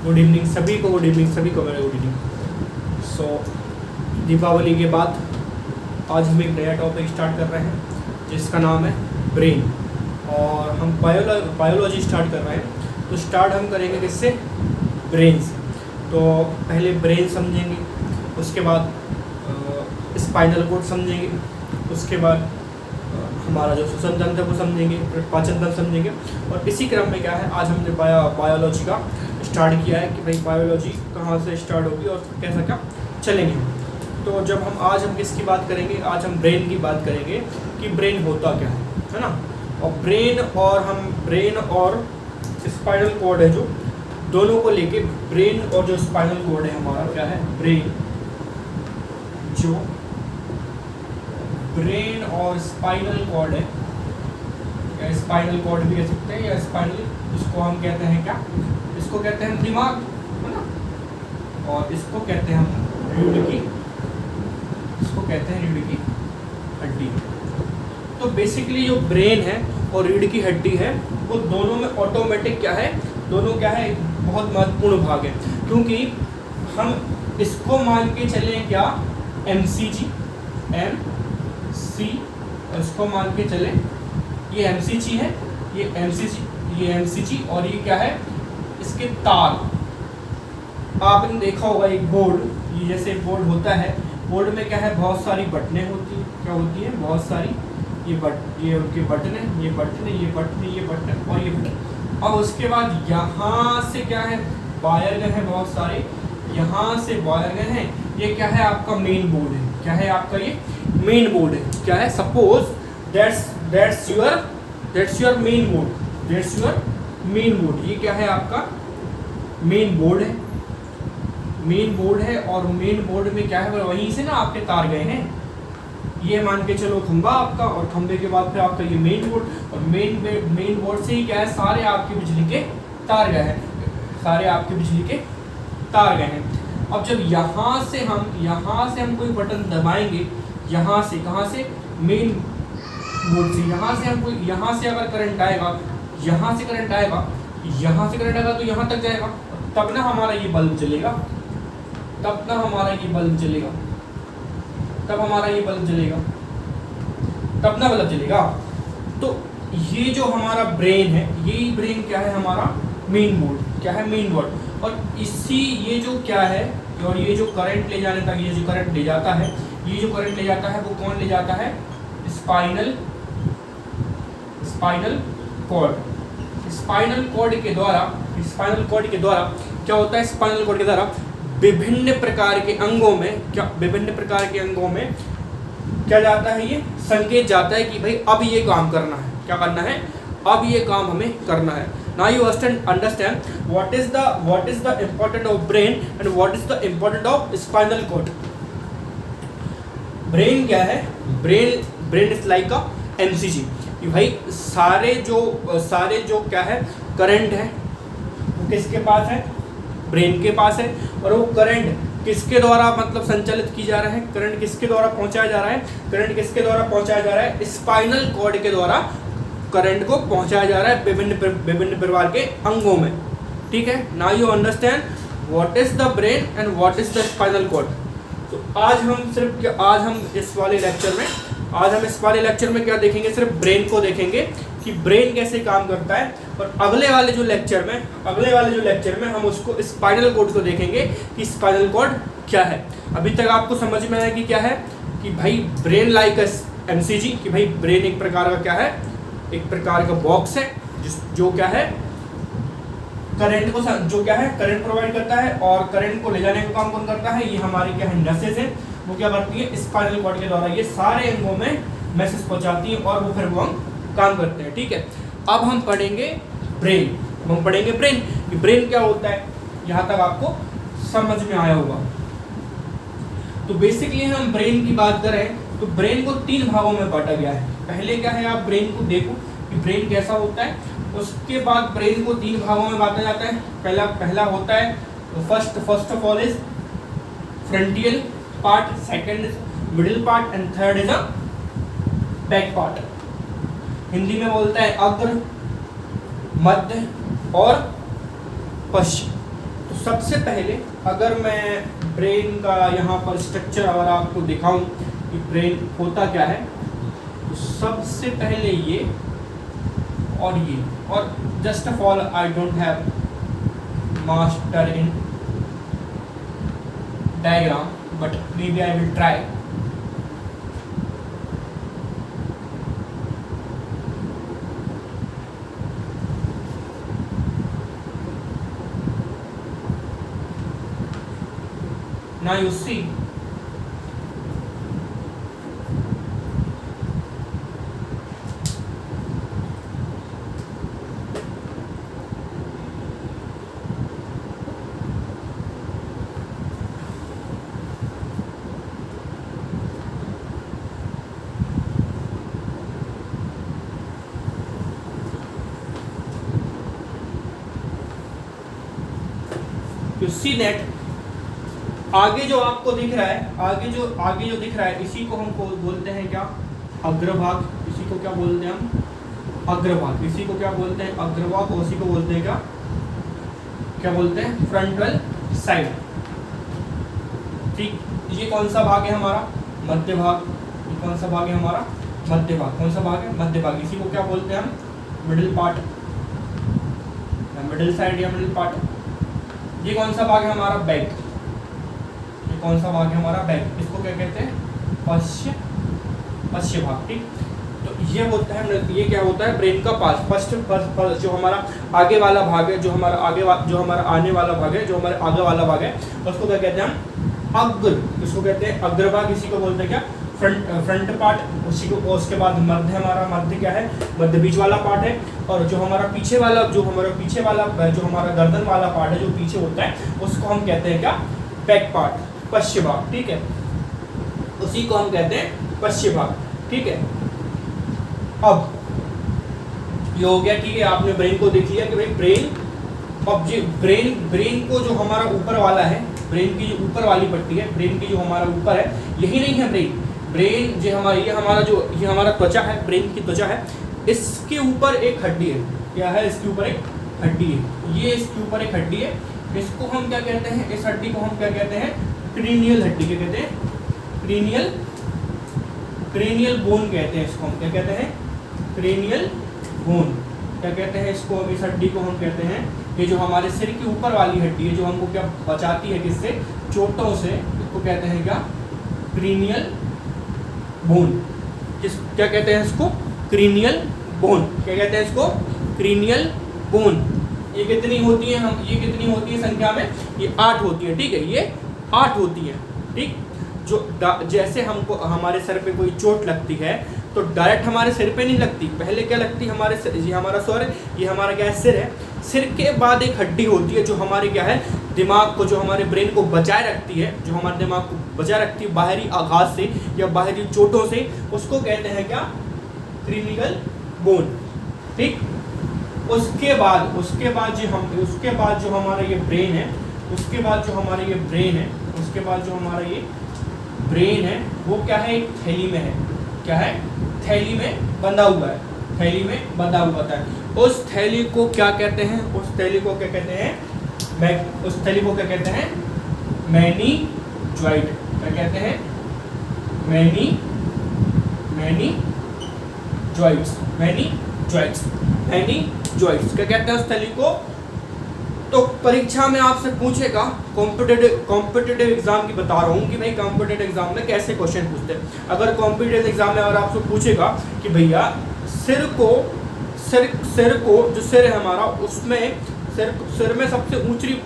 Good evening सभी को, good evening सभी को, मेरा गुड इवनिंग। सो दीपावली के बाद आज हम एक नया टॉपिक स्टार्ट कर रहे हैं जिसका नाम है ब्रेन, और हम बायोलॉजी स्टार्ट कर रहे हैं। तो स्टार्ट हम करेंगे किससे? ब्रेन से। तो पहले ब्रेन समझेंगे, उसके बाद स्पाइनल कोड समझेंगे, उसके बाद हमारा जो श्वसन तंत्र है वो समझेंगे, फिर पाचन तंत्र समझेंगे, और इसी क्रम में क्या है आज हमने बायोलॉजी का स्टार्ट किया है कि भाई बायोलॉजी कहाँ से स्टार्ट होगी और कैसा क्या चलेंगे। तो जब हम किसकी बात करेंगे? आज हम ब्रेन की बात करेंगे कि ब्रेन होता क्या है ना। और ब्रेन और स्पाइनल कोड है जो दोनों को लेके, ब्रेन और जो स्पाइनल कोड है हमारा क्या है? ब्रेन और स्पाइनल कॉर्ड है, या स्पाइनल कॉर्ड भी कह सकते हैं, या स्पाइनल, इसको हम कहते हैं क्या? इसको कहते हैं दिमाग, है ना। और इसको कहते हैं हम रीढ़ की, इसको कहते हैं रीढ़ की हड्डी। तो बेसिकली जो ब्रेन है और रीढ़ की हड्डी है वो दोनों में ऑटोमेटिक क्या है? दोनों क्या है? एक बहुत महत्वपूर्ण भाग है, क्योंकि हम इसको मान के चलें क्या? MCG, और इसको मान के चले ये MCG है, ये MCG, और ये क्या है? इसके तार। आपने देखा होगा एक बोर्ड, ये जैसे बोर्ड होता है, बोर्ड में क्या है? बहुत सारी बटनें होती हैं। क्या होती है? बहुत सारी, ये उनके बटन है, ये बटन है, ये बटन है, ये बटन और ये बटन। और उसके बाद यहाँ से क्या है? वायर गए हैं बहुत सारे, यहाँ से वायर गए हैं। ये क्या है? आपका मेन बोर्ड है। क्या है आपका? ये मेन बोर्ड है। क्या है? Suppose that's your main board. ये क्या है? आपका मेन बोर्ड है। और मेन बोर्ड में क्या है? वहीं से ना आपके तार गए हैं। ये मान के चलो खंबा आपका, और खंबे के बाद फिर आपका ये मेन बोर्ड, और मेन बोर्ड से ही क्या है? सारे आपके बिजली के तार गए हैं। अब जब यहाँ से हम कोई बटन दबाएंगे, यहाँ से कहाँ से? मेन बोर्ड से। यहाँ से अगर करंट आएगा, यहाँ से करंट आएगा तो यहाँ तक जाएगा, तब ना हमारा ये बल्ब जलेगा। तो ये जो हमारा ब्रेन है, यही ब्रेन क्या है? हमारा मेन बोर्ड। क्या है? Main board. और ये जो क्या है, और ये जो करंट ले जाने तक, ये जो करंट ले जाता है वो कौन ले जाता है? Spinal cord. स्पाइनल कॉर्ड के द्वारा क्या होता है? स्पाइनल कॉर्ड के द्वारा विभिन्न प्रकार के अंगों में क्या जाता है? ये संकेत जाता है कि भाई अब ये काम करना है। क्या करना है? अब ये काम हमें करना है। Now you understand what is the importance of brain and what is the importance of spinal cord. Brain क्या है? Brain is like a MCG कि भाई सारे जो क्या है? करंट है वो किसके पास है? ब्रेन के पास है। और वो करंट किसके द्वारा मतलब संचालित की जा रहा है? करंट किसके द्वारा पहुंचाया जा रहा है? स्पाइनल कॉर्ड के द्वारा करंट को पहुंचाया जा रहा है विभिन्न प्रकार के अंगों में। ठीक है। Now you understand what is the brain and what is the spinal cord. तो आज हम इस वाले लेक्चर में क्या देखेंगे? सिर्फ ब्रेन को देखेंगे कि ब्रेन कैसे काम करता है, और अगले वाले जो लेक्चर में हम उसको स्पाइनल कॉर्ड को देखेंगे कि स्पाइनल कॉर्ड क्या है। अभी तक आपको समझ में आया कि क्या है? कि भाई ब्रेन लाइक MCG, कि भाई ब्रेन एक प्रकार का क्या है? एक प्रकार का बॉक्स है जो क्या है? करंट प्रोवाइड करता है, और करंट को ले जाने का काम कौन करता है? ये हमारी क्या है? नसें हैं, वो क्या करती है? स्पाइनल कॉर्ड के द्वारा ये सारे अंगों में मैसेज पहुंचाती है, और वो फिर वो काम करते हैं। ठीक है। अब हम पढ़ेंगे ब्रेन कि ब्रेन क्या होता है। यहाँ तक आपको समझ में आया होगा। तो बेसिकली हम ब्रेन की बात करें तो ब्रेन को 3 भागों में बांटा गया है। पहले क्या है? आप ब्रेन को देखो कि ब्रेन कैसा होता है। उसके बाद ब्रेन को 3 भागों में बांटा जाता है। पहला होता है first of all is frontal part, second is middle part, and third is a back part. Hindi में बोलता है अग्र, मध्य और पश्चिम। तो सबसे पहले अगर मैं ब्रेन का यहाँ पर स्ट्रक्चर अगर आपको दिखाऊं कि ब्रेन होता क्या है, तो सबसे पहले ये और just of all I don't have master in diagram but maybe I will try. Now you see that आगे जो आपको दिख रहा है, आगे जो दिख रहा है, इसी को हम बोलते हैं क्या, अग्रभाग। इसी को क्या बोलते हैं हम, अग्रभाग। इसी को क्या बोलते हैं, अग्रभाग। और इसी को बोलते हैं क्या बोलते हैं, फ्रंटल साइड। ठीक, ये कौन सा भाग है हमारा, मध्य भाग। ये कौन सा भाग है हमारा, मध्य भाग। कौन सा भाग है, मध्य भाग। इसी को क्या बोलते हैं हम, मिडिल पार्ट, मिडिल साइड या मिडिल पार्ट। ये कौन सा भाग है हमारा, बैक। ये कौन सा भाग है हमारा, बैक। इसको क्या कहते हैं, पश्च भाग। ठीक, तो ये होता है, ये क्या होता है, ब्रेन का पास फर्स्ट जो हमारा आगे वाला भाग है, जो हमारा आने वाला भाग है, जो हमारे आगे वाला भाग है, उसको क्या कहते हैं हम, अग्र। इसको कहते हैं अग्रभाग। इसी को बोलते हैं क्या, फ्रंट पार्ट। उसी को, उसके बाद मध्य, हमारा मध्य क्या है, मध्य बीच वाला पार्ट है। और जो हमारा पीछे वाला जो हमारा गर्दन वाला पार्ट है, जो पीछे होता है, उसको हम कहते हैं क्या, बैक पार्ट, पश्चिम भाग। ठीक है, उसी को हम कहते हैं पश्चिम भाग। ठीक है, अब ये हो गया। ठीक है, आपने ब्रेन को देख लिया कि भाई ब्रेन, अब जी ब्रेन को जो हमारा ऊपर वाला है, ब्रेन की जो ऊपर वाली पट्टी है, ब्रेन की जो हमारा ऊपर है, यही नहीं है ब्रेन जो हमारा, ये हमारा त्वचा है, ब्रेन की त्वचा है। इसके ऊपर एक हड्डी है, क्या है, इसके ऊपर एक हड्डी है। ये इसके ऊपर एक हड्डी है, इसको हम क्या कहते हैं, इस हड्डी को हम क्या कहते हैं, क्रीनियल हड्डी। क्या कहते हैं, क्रेनियल बोन कहते हैं इसको हम। क्या कहते हैं, क्रेनियल बोन। क्या कहते हैं इसको, इस हड्डी को हम कहते हैं, ये जो हमारे सिर की ऊपर वाली हड्डी है, जो हमको क्या बचाती है, किससे, चोटों से, इसको कहते हैं क्या, क्रीनियल बोन। क्या कहते हैं इसको, क्रीनियल बोन। क्या कहते हैं इसको, क्रीनियल बोन। ये कितनी होती है, ये कितनी होती है संख्या में, ये 8 होती है। ठीक है, ये 8 होती है। ठीक, जो जैसे हमको हमारे सर पे कोई चोट लगती है, तो डायरेक्ट हमारे सिर पे नहीं लगती, पहले क्या लगती है, हमारे ये हमारा स्वर है, ये हमारा क्या है, सिर है। सिर के बाद एक हड्डी होती है, जो हमारे क्या है, दिमाग को, जो हमारे ब्रेन को बचाए रखती है, जो हमारे दिमाग को बचाए रखती है बाहरी आघात से या बाहरी चोटों से, उसको कहते हैं क्या, क्रीनियल बोन। ठीक, उसके बाद जो हमारा ये ब्रेन है, उसके बाद जो हमारा ये ब्रेन है, वो क्या है, एक थैली में है। क्या है, थैली में बंधा हुआ है, थैली में बंधा हुआ था। उस थैली को क्या कहते हैं, उस थैली को क्या कहते हैं, मेनिंजॉइड। क्या कहते हैं, मेनिंजॉइड्स। क्या कहते हैं उस थैली को। तो परीक्षा में आपसे पूछेगा, कॉम्पिटिटिव एग्जाम की बता रहा हूँ कि भाई कॉम्पिटिटिव एग्जाम में कैसे क्वेश्चन पूछते हैं। अगर कॉम्पिटिटिव एग्जाम में अगर आपसे पूछेगा कि भैया सिर को जो सिर है हमारा, उसमें सिर में सबसे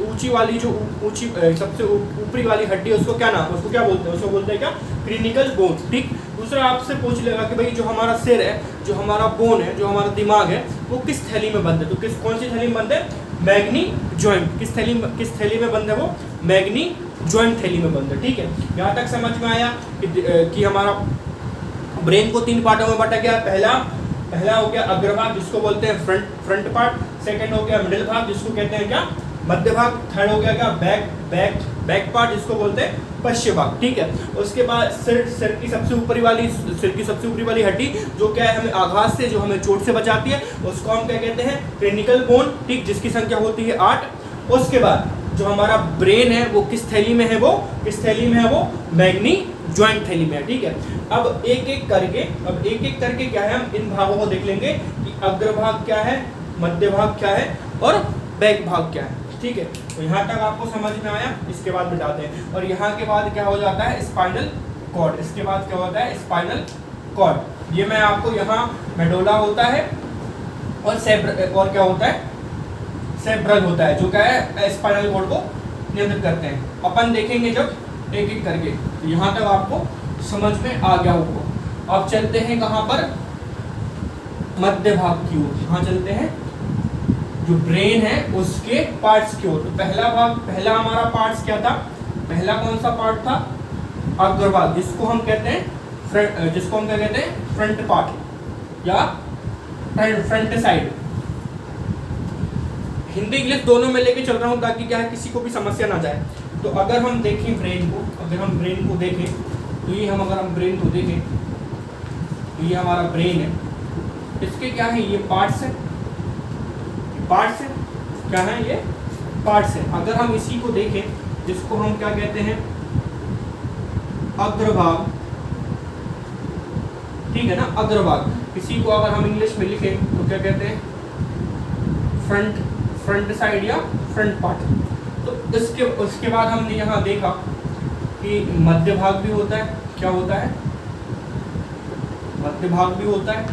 ऊंची वाली जो सबसे ऊपरी वाली हड्डी है, उसको क्या नाम, उसको क्या बोलते हैं, उसको बोलते हैं क्या, क्रीनियल बोन। ठीक, दूसरा आपसे पूछ लेगा कि भाई जो हमारा सिर है, जो हमारा बोन है, जो हमारा दिमाग है, वो किस थैली में बंद है, तो कौन सी थैली में बंद है, मैग्नी जॉइंट। किस थैली में बंद है वो, मैग्नी जॉइंट थैली में बंद है। ठीक है, यहाँ तक समझ में आया कि हमारा ब्रेन को 3 पार्टों में बांटा गया। पहला हो गया अग्रभाग, जिसको बोलते हैं फ्रंट पार्ट। सेकंड हो गया मिडिल भाग, जिसको कहते हैं क्या, मध्य भाग। थर्ड हो गया क्या, बैक पार्ट, जिसको बोलते हैं पश्चिम भाग। ठीक है, उसके बाद सिर की सबसे ऊपरी वाली हड्डी, जो क्या है, हमें आघात से, जो हमें चोट से बचाती है, उसको हम क्या कहते हैं, क्रेनियल बोन। ठीक, जिसकी संख्या होती है 8। उसके बाद जो हमारा ब्रेन है वो किस थैली में है, वो किस थैली में है, वो मैग्नी ज्वाइंट थैली में है। ठीक है, अब एक एक करके क्या है, हम इन भागों को देख लेंगे कि अग्रभाग क्या है, मध्य भाग क्या है और बैक भाग क्या है। ठीक है, तो यहाँ तक आपको समझ में आया। इसके बाद बिठाते हैं, और यहाँ के बाद क्या हो जाता है, स्पाइनल कॉर्ड। इसके बाद क्या होता है, स्पाइनल कॉर्ड। ये मैं आपको यहाँ मेडोला होता है और क्या होता है, सेरेब्रल होता है, जो क्या है स्पाइनल कॉर्ड को नियंत्रित करते हैं। अपन देखेंगे जब एक एक करके, तो यहाँ तक आपको समझ में आ गया होगा। अब चलते हैं कहाँ पर, मध्य भाग की ओर। यहाँ चलते हैं जो ब्रेन है उसके पार्ट्स की ओर। तो पहला हमारा पार्ट्स क्या था, पहला कौन सा पार्ट था, अग्रभाग, जिसको हम क्या कहते हैं फ्रंट पार्ट या फ्रंट साइड। हिंदी इंग्लिश दोनों में लेके चल रहा हूँ ताकि क्या है किसी को भी समस्या ना जाए। तो अगर हम देखें ब्रेन को, तो ये अगर हम ब्रेन को देखें तो ये हमारा ब्रेन है, इसके क्या है, ये पार्ट्स है, क्या है, ये पार्ट्स है। अगर हम इसी को देखें, जिसको हम क्या कहते हैं, अग्रभाग, ठीक है ना, अग्रभाग। इसी को अगर हम इंग्लिश में लिखें तो क्या कहते हैं, फ्रंट साइड या फ्रंट पार्ट। तो उसके बाद हमने यहाँ देखा कि मध्य भाग भी होता है, क्या होता है, मध्य भाग भी होता है,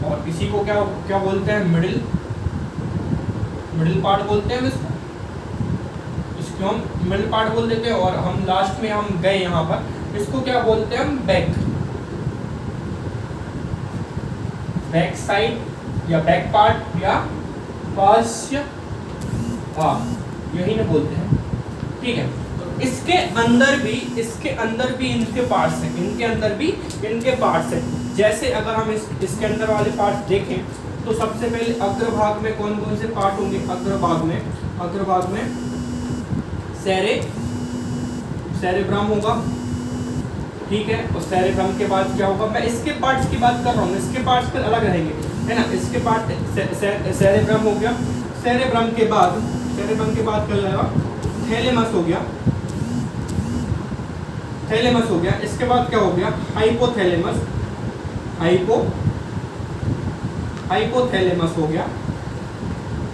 और इसी को क्या बोलते हैं, मिडिल पार्ट बोलते हैं। इसको हम मिडिल पार्ट बोल देते हैं, और हम लास्ट में हम गए यहाँ पर, इसको क्या बोलते हैं हम, बैक साइड या बैक पार्ट या पार्श्व भाग, यही ना बोलते हैं। ठीक है, तो इसके अंदर भी इनके पार्ट्स हैं, इनके पार्ट्स हैं। जैसे अगर हम इसके अंदर वाले पार्ट्स देखें तो सबसे पहले अग्रभाग में कौन कौन से पार्ट होंगे, अग्रभाग में सेरेब्रम होगा, ठीक है, और सेरेब्रम के बाद क्या होगा, मैं इसके पार्ट्स की बात कर रहा हूँ, इसके पार्ट्स फिर अलग रहेंगे, है ना। इसके पार्ट सेरेब्रम हो गया, सेरेब्रम के बाद क्या जाएगा, थैलेमस हो गया, इसके बाद क्या हो गया, हाइपोथैलेमस हो गया।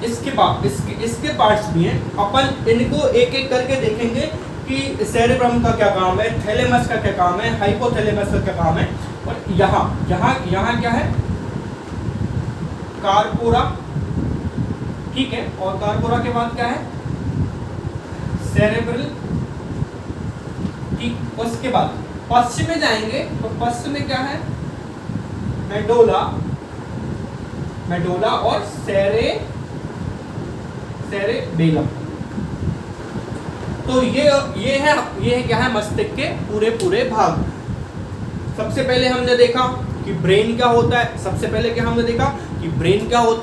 इसके बाद इसके पार्ट्स भी हैं, अपन इनको एक एक करके देखेंगे कि सेरेब्रम का क्या काम है, थैलेमस का क्या काम है, हाइपोथैलेमस का क्या काम है। और यहाँ क्या है, कार्पोरा, ठीक है, और कार्पोरा के बाद क्या है, सेरेब्रल, ठीक। उसके बाद पश्चिम में जाएंगे तो पश्चिम में क्या है, मेडोला और सेरेबेलम। तो ये है क्या है, मस्तिष्क के पूरे भाग। सबसे पहले हमने देखा कि ब्रेन क्या होता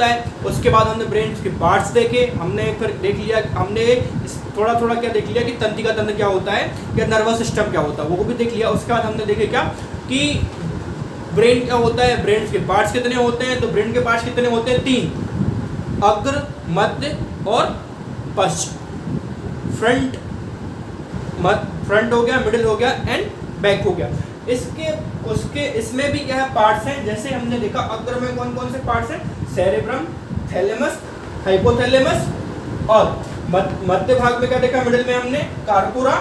है, उसके बाद हमने ब्रेन के पार्ट्स देखे, हमने फिर देख लिया, हमने थोड़ा क्या देख लिया कि तंत्रिका तंत्र क्या होता है या नर्वस सिस्टम क्या होता है, वो भी देख लिया। उसके बाद हमने देखे क्या कि ब्रेन क्या होता है, ब्रेन के पार्ट्स कितने होते हैं। तो ब्रेन के पार्ट्स कितने होते हैं, 3, अग्र, मध्य और पश्च। फ्रंट हो गया, मिडिल हो गया एंड बैक हो गया। इसमें भी क्या है, पार्ट्स हैं। जैसे हमने देखा अग्र में कौन कौन से पार्ट्स हैं, सेरेब्रम, थैलेमस, हाइपोथैलेमस, और मध्य भाग में क्या देखा, मिडिल में हमने कार्पोरा,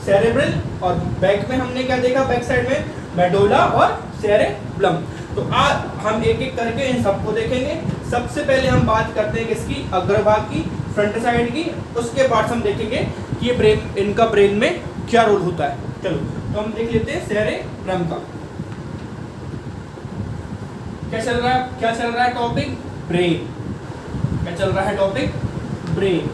सेरेब्रल, और बैक में हमने क्या देखा, बैक साइड में मेडोला और सेरेब्रम। तो आज हम एक एक करके इन सबको देखेंगे। सबसे पहले हम बात करते हैं किसकी, अग्रभाग की, फ्रंट साइड की। उसके बाद हम देखेंगे कि ये इनका ब्रेन में क्या रोल होता है। चलो तो हम देख लेते हैं सेरेब्रम का क्या चल रहा है टॉपिक, ब्रेन। क्या चल रहा है टॉपिक, ब्रेन।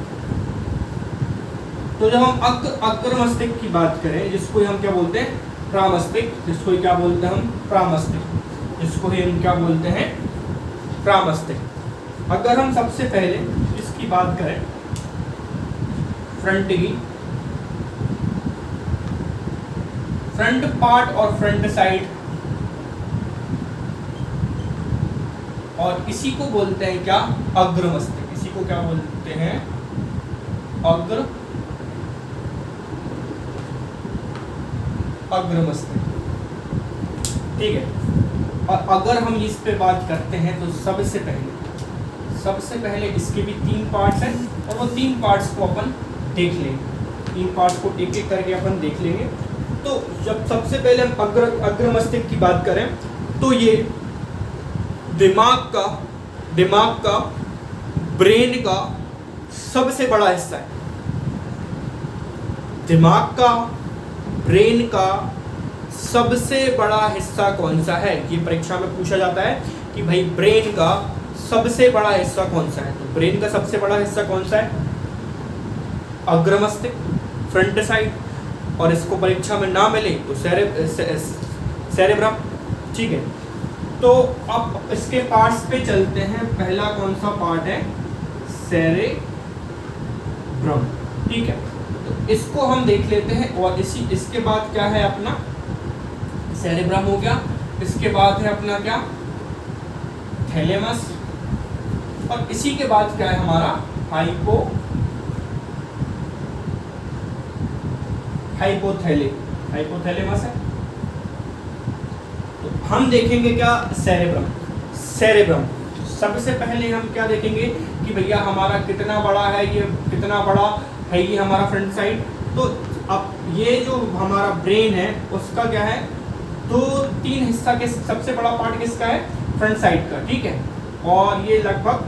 तो जब हम अग्र मस्तिष्क की बात करें, जिसको हम क्या बोलते हैं, प्रामस्तिष्क, जिसको क्या बोलते हैं हम, प्रामस्तिष्क। अगर हम सबसे पहले इसकी बात करें, फ्रंट पार्ट और फ्रंट साइड, और इसी को बोलते हैं क्या, अग्र मस्तिष्क। इसी को क्या बोलते हैं, अग्रमस्तिष्क, ठीक है। और अगर हम इस पे बात करते हैं तो सबसे पहले इसके भी 3 पार्ट्स हैं और वो 3 पार्ट्स को अपन देख लेंगे। 3 पार्ट्स को एक एक करके अपन देख लेंगे। तो जब सबसे पहले हम अग्रमस्तिष्क की बात करें तो ये दिमाग का ब्रेन का सबसे बड़ा हिस्सा है। दिमाग का ब्रेन का सबसे बड़ा हिस्सा कौन सा है, ये परीक्षा में पूछा जाता है कि भाई ब्रेन का सबसे बड़ा हिस्सा कौन सा है। तो ब्रेन का सबसे बड़ा हिस्सा कौन सा है? अग्रमस्तिष्क, फ्रंट साइड। और इसको परीक्षा में ना मिले तो सेरेब्रम, ठीक है। तो अब इसके पार्ट्स पे चलते हैं। पहला कौन सा पार्ट है? सेरेब्रम, ठीक है। तो इसको हम देख लेते हैं। और इसके बाद क्या है अपना? सेरेब्रम हो गया। इसके बाद है अपना क्या? थैलेमस। और इसी के बाद क्या है हमारा? हाइपोथैलेमस है। तो हम देखेंगे क्या? सेरेब्रम। सबसे पहले हम क्या देखेंगे कि भैया हमारा कितना बड़ा है, ये कितना बड़ा है, ये हमारा फ्रंट साइड। तो अब ये जो हमारा ब्रेन है उसका क्या है? 2-3 हिस्सा के सबसे बड़ा पार्ट किसका है? फ्रंट साइड का, ठीक है। और ये लगभग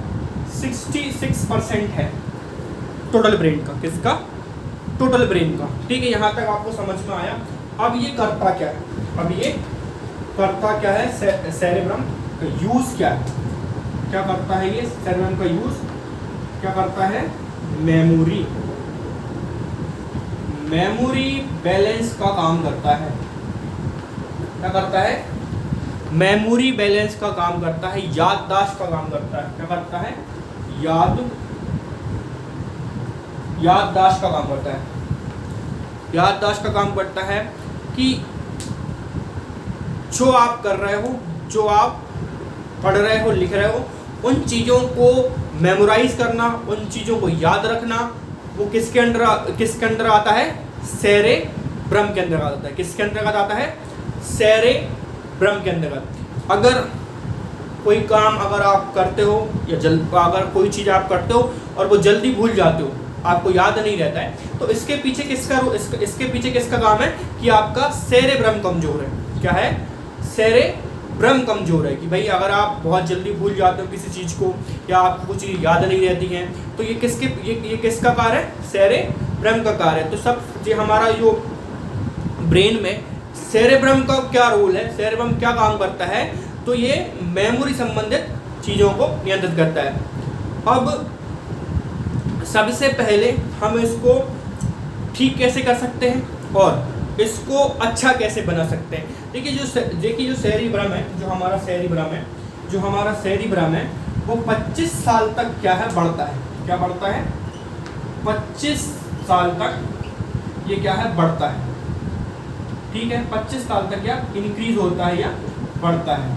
66% है टोटल ब्रेन का। किसका? टोटल ब्रेन का, ठीक है। यहाँ तक आपको समझ में आया। अब ये करता क्या है? सेरेब्रम का यूज क्या है? क्या करता है ये सेरेब्रम का यूज? क्या करता है? मेमोरी बैलेंस का काम करता है। क्या करता है? मेमोरी बैलेंस का काम करता है, याददाश्त का काम करता है। क्या करता है? याददाश्त का काम करता है। याददाश्त का काम करता है कि जो आप कर रहे हो, जो आप पढ़ रहे हो, लिख रहे हो, उन चीज़ों को मेमोराइज करना, उन चीज़ों को याद रखना, वो किसके अंदर आता है? सेरेब्रम के अंदर आता है। किसके अंतर्गत आता है? सेरेब्रम के अंतर्गत। अगर कोई काम अगर आप करते हो या अगर कोई चीज़ आप करते हो और वो जल्दी भूल जाते हो, आपको याद नहीं रहता है, तो इसके पीछे किसका काम है कि आपका सेरेब्रम कमजोर है। क्या है? सेरेब्रम कमजोर है। कि भाई अगर आप बहुत जल्दी भूल जाते हो किसी चीज़ को या आपको कुछ चीज़ याद नहीं रहती हैं, तो ये किसका कार्य है? सेरेब्रम का कार्य है। तो सब ये हमारा जो ब्रेन में सेरेब्रम का क्या रोल है, सेरेब्रम क्या काम करता है? तो ये मेमोरी संबंधित चीज़ों को नियंत्रित करता है। अब सबसे पहले हम इसको ठीक कैसे कर सकते हैं और इसको अच्छा कैसे बना सकते हैं? देखिए जो सेरेब्रम है, जो हमारा सेरेब्रम है वो 25 साल तक क्या है? बढ़ता है। क्या बढ़ता है? 25 साल तक ये क्या है? बढ़ता है, ठीक है। 25 साल तक क्या इंक्रीज होता है या बढ़ता है।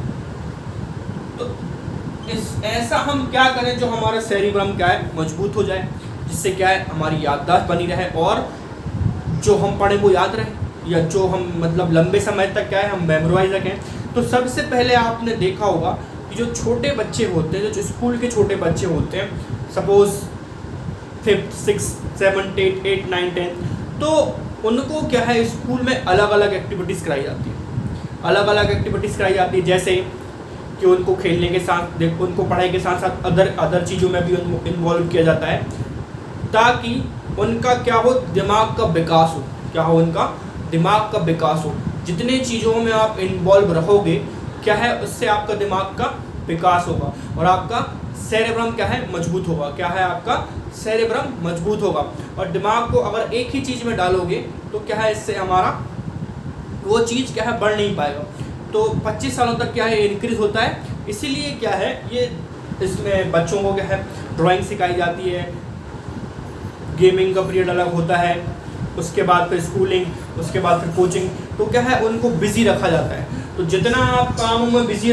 तो ऐसा हम क्या करें जो हमारा सेरेब्रम क्या है? मजबूत हो जाए, जिससे क्या है? हमारी याददाश्त बनी रहे और जो हम पढ़े वो याद रहे, या जो हम मतलब लंबे समय तक क्या है हम मेमोराइज रखें। तो सबसे पहले आपने देखा होगा कि जो छोटे बच्चे होते हैं, जो स्कूल के छोटे बच्चे होते हैं, suppose 5th 6th 7th 8th 9th 10th, तो उनको क्या है स्कूल में अलग अलग एक्टिविटीज़ कराई जाती है। जैसे कि उनको खेलने के साथ, उनको पढ़ाई के साथ साथ अदर चीज़ों में भी इन्वॉल्व किया जाता है, ताकि उनका क्या हो? दिमाग का विकास हो। क्या हो? उनका दिमाग का विकास हो। जितने चीज़ों में आप इन्वॉल्व रहोगे क्या है, उससे आपका दिमाग का विकास होगा और आपका सेरेब्रम क्या है? मजबूत होगा। क्या है? आपका सेरेब्रम मजबूत होगा। और दिमाग को अगर एक ही चीज़ में डालोगे तो क्या है, इससे हमारा वो चीज़ क्या है? बढ़ नहीं पाएगा। तो 25 सालों तक क्या है? इंक्रीज होता है। इसीलिए क्या है, ये इसमें बच्चों को क्या है? ड्राइंग सिखाई जाती है, गेमिंग का पीरियड अलग होता है, उसके बाद फिर स्कूलिंग, उसके बाद फिर कोचिंग। तो क्या है? उनको बिजी रखा जाता है। तो जितना आप कामों में बिजी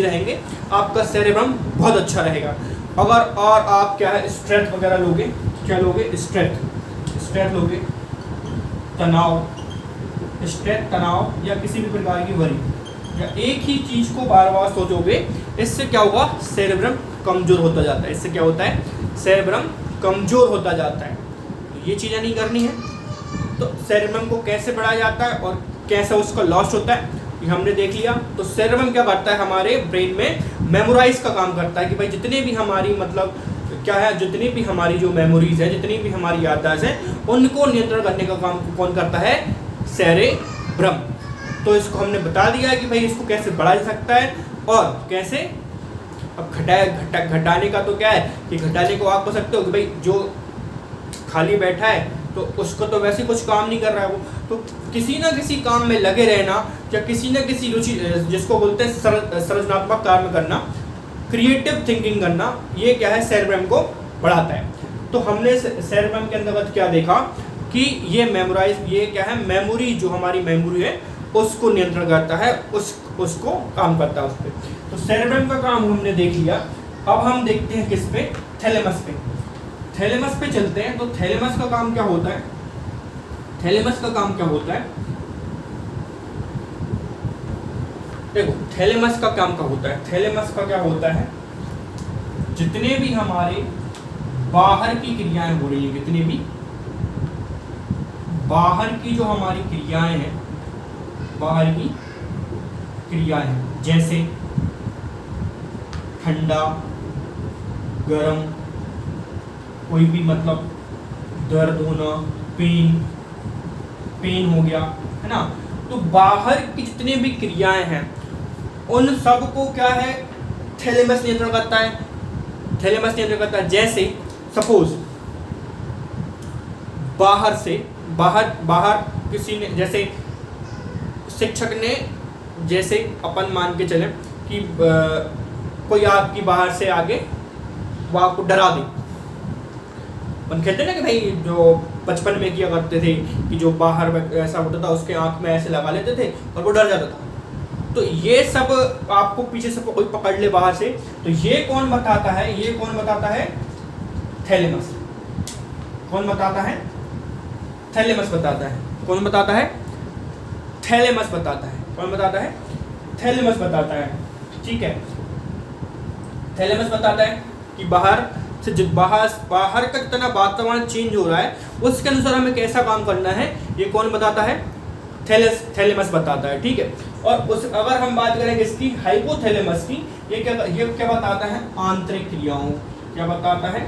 रहेंगे आपका सेरेब्रम बहुत अच्छा रहेगा। अगर और आप क्या है स्ट्रेस वगैरह लोगे क्या लोगे, स्ट्रेस लोगे, तनाव, स्ट्रेस तनाव या किसी भी प्रकार की वरी, या एक ही चीज को बार बार सोचोगे, इससे क्या होगा, सेरेब्रम कमजोर होता जाता है। इससे क्या होता है, सेरेब्रम कमजोर होता जाता है। तो ये चीज़ें नहीं करनी है। तो सेरेब्रम को कैसे बढ़ाया जाता है और कैसे उसका लॉस होता है ये हमने देख लिया। तो सेरेब्रम क्या करता है, हमारे ब्रेन में मेमोराइज का काम करता है कि भाई जितने भी हमारी मतलब क्या है, जितनी भी हमारी जो मेमोरीज है, जितनी भी हमारी याददाश्त है, उनको नियंत्रण करने का काम कौन करता है, सेरेब्रम। तो इसको हमने बता दिया है कि भाई इसको कैसे बढ़ाया जा सकता है और कैसे। अब घटाने का तो क्या है कि घटाने को आप कह सकते हो कि भाई जो खाली बैठा है तो उसको तो वैसे कुछ काम नहीं कर रहा है वो, तो किसी ना किसी काम में लगे रहना या किसी ना किसी रुचि, जिसको बोलते हैं सृजनात्मक कार्य करना, क्रिएटिव थिंकिंग करना, ये क्या है, सेरेब्रम को बढ़ाता है। तो हमने सेरेब्रम के अंतर्गत क्या देखा कि ये मेमोराइज, ये क्या है, मेमोरी, जो हमारी मेमोरी है उसको नियंत्रण करता है, उसको काम करता है उस पर। तो सेरेब्रम का काम हमने देख लिया। अब हम देखते हैं किस पे, थैलेमस पे। थैलेमस पे चलते हैं। तो थैलेमस का काम क्या होता है, थैलेमस का काम क्या होता है, देखो थैलेमस का काम क्या होता है। थैलेमस का क्या होता है, जितने भी हमारे बाहर की क्रियाएं हो रही हैं, जितनी भी बाहर की जो हमारी क्रियाएं हैं, बाहर की क्रियाएं जैसे ठंडा, गरम, कोई भी मतलब दर्द होना, पेन हो गया, है ना। तो बाहर की जितनी भी क्रियाएं हैं उन सब को क्या है, थैलेमस नियंत्रण करता है। थैलेमस नियंत्रण करता है। जैसे सपोज बाहर किसी ने, जैसे शिक्षक ने, जैसे अपन मान के चले कि कोई आपकी बाहर से आगे वो आपको डरा दे। अपन कहते ना कि भाई जो बचपन में किया करते थे कि जो बाहर ऐसा होता था उसके आंख में ऐसे लगा लेते थे और वो डर जाता था। तो ये सब आपको पीछे से कोई पकड़ ले बाहर से, तो ये कौन बताता है, ये कौन बताता है, थैलेमस। कौन बताता है, थैलेमस बताता है। कौन बताता है, थैलेमस बताता है। कौन बताता है, थैलेमस बताता है। ठीक है, थैलेमस बताता है कि बाहर का जितना वातावरण चेंज हो रहा है उसके अनुसार हमें कैसा काम करना है, ये कौन बताता है, थैलेमस बताता है। ठीक है, और उस अगर हम बात करें इसकी हाइपोथैलेमस की, ये क्या बताता है, आंतरिक क्रियाओं। क्या बताता है,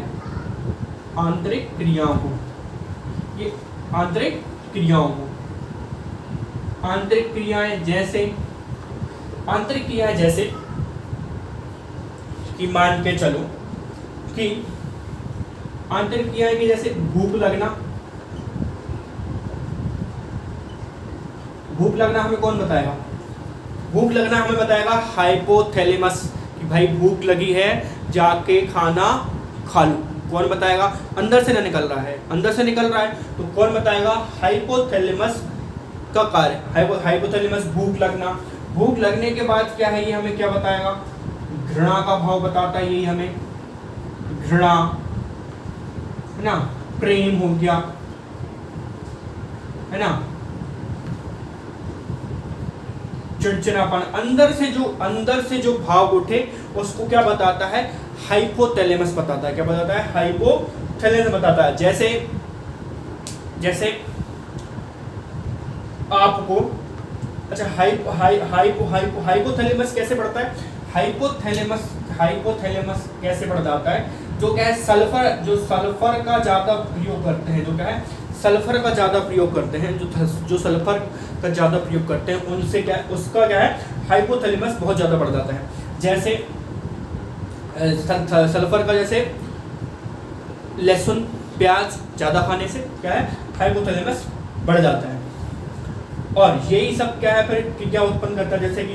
आंतरिक क्रियाओं को। ये आंतरिक क्रियाओं को, आंतरिक क्रियाएं जैसे कि मान के चलो कि आंतरिक क्रियाएं की जैसे भूख लगना हमें कौन बताएगा, भूख लगना हमें बताएगा हाइपोथैलेमस, कि भाई भूख लगी है जाके खाना खा लो। कौन बताएगा, अंदर से ना निकल रहा है, अंदर से निकल रहा है तो कौन बताएगा, हाइपोथैलेमस का कार्य। हाइपोथैलेमस भूख लगने के बाद क्या है, ये हमें क्या बताएगा, घृणा का भाव बताता है। यही हमें घृणा, है ना, प्रेम हो गया, है ना, चिड़चिड़ापन, अंदर से जो भाव उठे उसको क्या बताता है, हाइपोथैलेमस बताता है। क्या बताता है, हाइपोथैलेमस बताता है। जैसे आपको, अच्छा हाइपोथैलेमस कैसे बढ़ता है, हाइपोथैलेमस कैसे बढ़ जाता है, जो क्या है, सल्फर का ज्यादा प्रयोग करते हैं, जो क्या है, सल्फर का ज्यादा प्रयोग करते हैं, जो सल्फर का ज्यादा प्रयोग करते हैं उनसे क्या है, उसका क्या है, हाइपोथैलेमस बहुत ज्यादा बढ़ जाता है। जैसे सल्फर का, जैसे लहसुन प्याज ज्यादा खाने से क्या है, हाइपोथैलेमस बढ़ जाता है। और यही सब क्या है, फिर क्या उत्पन्न करता है, जैसे कि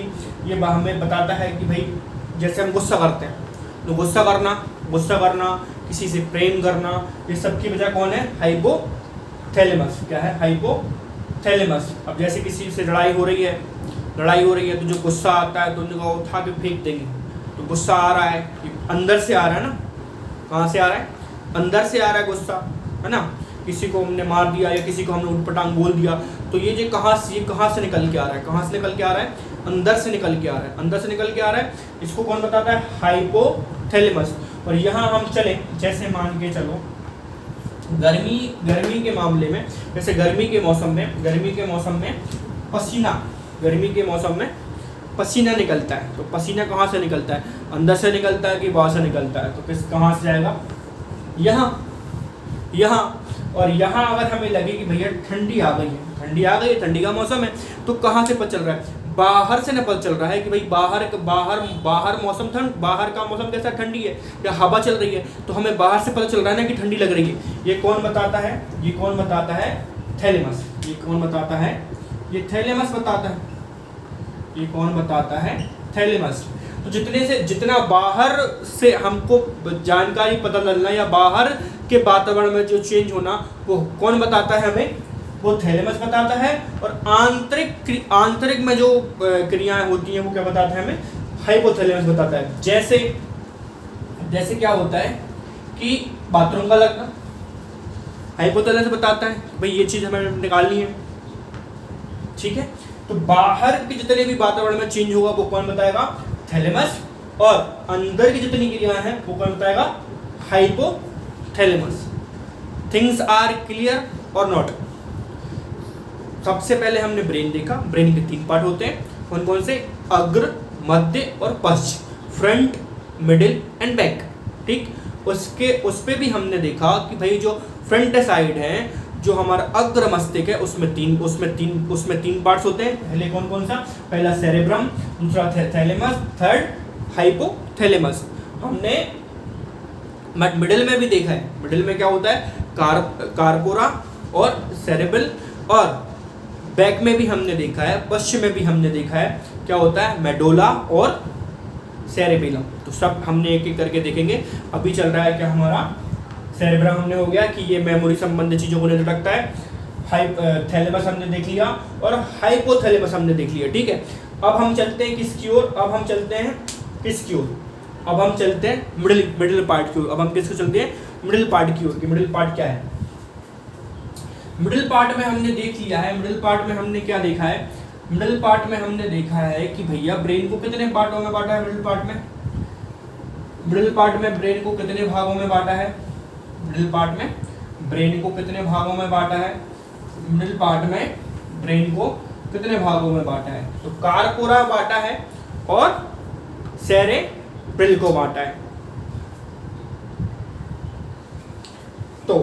ये हमें बताता है कि भाई जैसे हम गुस्सा करते हैं तो गुस्सा करना, किसी से प्रेम करना, ये सब की वजह कौन है, हाइपोथैलेमस। क्या है, हाइपोथैलेमस। अब जैसे किसी से लड़ाई हो रही है तो जो गुस्सा आता है तो उनको उठा के फेंक देंगे, तो गुस्सा आ रहा है, अंदर से आ रहा है ना, कहाँ से आ रहा है, अंदर से आ रहा है गुस्सा, है ना, किसी को हमने मार दिया या किसी को हमने उटपटांग बोल दिया, तो ये कहाँ से निकल के आ रहा है, कहाँ से निकल के आ रहा है, अंदर से निकल के आ रहा है, अंदर से निकल के आ रहा है। इसको कौन बताता है, हाइपोथैलेमस। और यहाँ हम चले, जैसे मान के चलो गर्मी के मामले में, जैसे गर्मी के मौसम में पसीना निकलता है, तो पसीना कहाँ से निकलता है, अंदर से निकलता है कि बाहर से निकलता है, तो कहाँ से जाएगा, यहाँ। और यहाँ अगर हमें लगे कि भैया ठंडी आ गई है, ठंडी का मौसम है, तो कहाँ से पता चल रहा है, बाहर से न पता चल रहा है कि भाई बाहर मौसम बाहर का मौसम कैसा, ठंडी है या हवा चल रही है, तो हमें बाहर से पता चल रहा है ना कि ठंडी लग रही है। ये कौन बताता है, थैलेमस। ये कौन बताता है, ये थैलेमस बताता है। ये कौन बताता है, थैलेमस। तो जितना बाहर से हमको जानकारी पता चलना या बाहर के वातावरण में जो चेंज होना, वो कौन बताता है हमें, वो थैलेमस बताता है। और आंतरिक में जो क्रियाएं होती हैं वो क्या बताता है हमें, हाइपोथैलेमस बताता है। जैसे क्या होता है कि बाथरूम का लगना, हाइपोथैलेमस बताता है भाई ये चीज़ हमें निकालनी है, ठीक है। तो बाहर के जितने भी वातावरण में चेंज होगा वो कौन बताएगा, थैलेमस। और अंदर की जितनी क्रियाएं हैं वो कौन बताएगा, हाइपोथैलेमस। थिंग्स आर क्लियर और नॉट। सबसे पहले हमने ब्रेन देखा, ब्रेन के 3 पार्ट होते हैं, कौन कौन से, अग्र, मध्य और पश्च, फ्रंट, मिडिल एंड बैक, ठीक। उस पे भी हमने देखा कि भाई जो फ्रंट साइड है, जो हमारा अग्र मस्तिष्क है, उसमें तीन पार्ट्स होते हैं। पहले कौन सा, पहला सेरेब्रम, दूसरा थैलेमस, थर्ड हाइपोथैलेमस। हमने मिडिल में भी देखा है, मिडिल में क्या होता है, कार्पोरा और सेरेबल। और बैक में भी हमने देखा है, पश्चिम में भी हमने देखा है, क्या होता है, मेडोला और सेरेबेलम। तो सब हमने एक एक करके देखेंगे। अभी चल रहा है क्या हमारा, सेरेब्रम हमने हो गया कि ये मेमोरी संबंधी चीज़ों को नजर रखता है, थैलेमस हमने देख लिया और हाइपोथैलेमस हमने देख लिया, ठीक है। अब हम चलते हैं किसकी ओर, अब हम चलते हैं मिडिल पार्ट की ओर। अब हम किसको चलते हैं, मिडिल पार्ट की ओर। कि मिडिल पार्ट क्या है, मिडिल पार्ट में हमने देख लिया है, मिडिल पार्ट में हमने क्या देखा है, मिडिल पार्ट में हमने देखा है कि भैया ब्रेन को कितने पार्टों में बांटा है, मिडिल पार्ट में ब्रेन को कितने भागों में बांटा है, मिडिल पार्ट में ब्रेन को कितने भागों में बांटा है, मिडिल पार्ट में ब्रेन को कितने भागों में बांटा है, तो कार्पोरा बांटा है और सेरेब्रम को बांटा है। तो